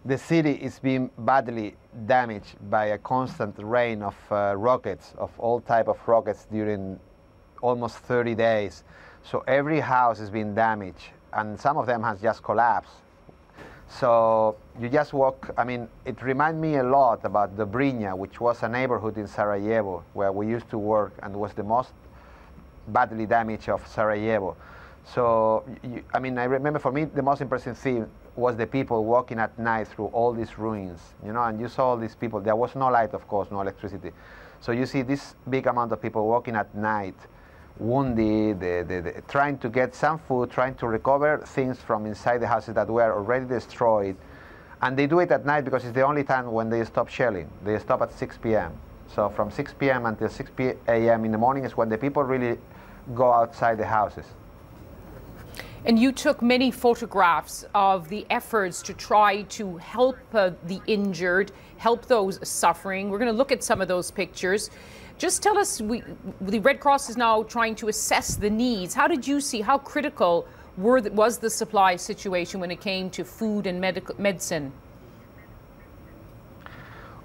The city is being badly damaged by a constant rain of rockets, of all type of rockets during almost 30 days. So every house has been damaged, and some of them has just collapsed. So you just walk, I mean, it reminds me a lot about Dobrinja, which was a neighborhood in Sarajevo where we used to work and was the most badly damaged of Sarajevo. So, I mean, I remember for me the most impressive thing was the people walking at night through all these ruins, you know, and you saw all these people. There was no light, of course, no electricity. So you see this big amount of people walking at night, wounded, trying to get some food, trying to recover things from inside the houses that were already destroyed. And they do it at night because it's the only time when they stop shelling. They stop at 6 p.m. So from 6 p.m. until 6 a.m. in the morning is when the people really go outside the houses. And you took many photographs of the efforts to try to help the injured, help those suffering. We're going to look at some of those pictures. Just tell us, the Red Cross is now trying to assess the needs. How did you see, how critical was the supply situation when it came to food and medicine?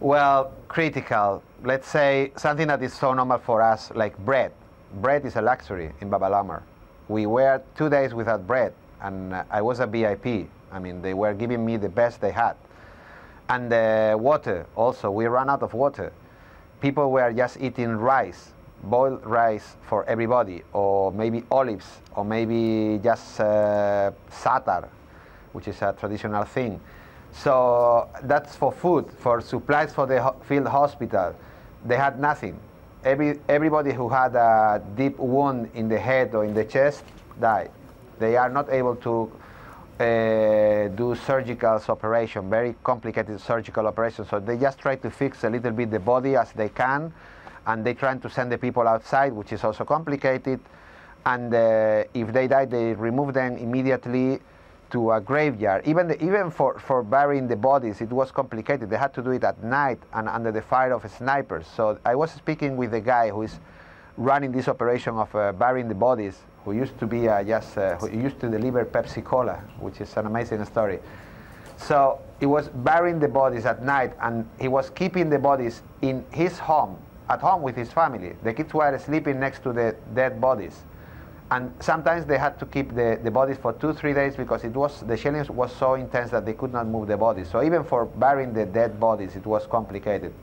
Well, critical. Let's say something that is so normal for us, like bread. Bread is a luxury in Babalamar. We were 2 days without bread, and I was a VIP. I mean, they were giving me the best they had. And water, also, we ran out of water. People were just eating rice, boiled rice for everybody, or maybe olives, or maybe just satar, which is a traditional thing. So that's for food. For supplies for the field hospital, they had nothing. Everybody who had a deep wound in the head or in the chest died. They are not able to do surgical operation, very complicated surgical operations. So they just try to fix a little bit the body as they can, and they try to send the people outside, which is also complicated. And if they die, they remove them immediately to a graveyard. Even for burying the bodies, it was complicated. They had to do it at night and under the fire of snipers. So I was speaking with the guy who is running this operation of burying the bodies, who used to be who used to deliver Pepsi Cola, which is an amazing story. So he was burying the bodies at night, and he was keeping the bodies in his home, at home with his family. The kids were sleeping next to the dead bodies. And sometimes they had to keep the bodies for 2-3 days because the shelling was so intense that they could not move the bodies. So even for burying the dead bodies, it was complicated.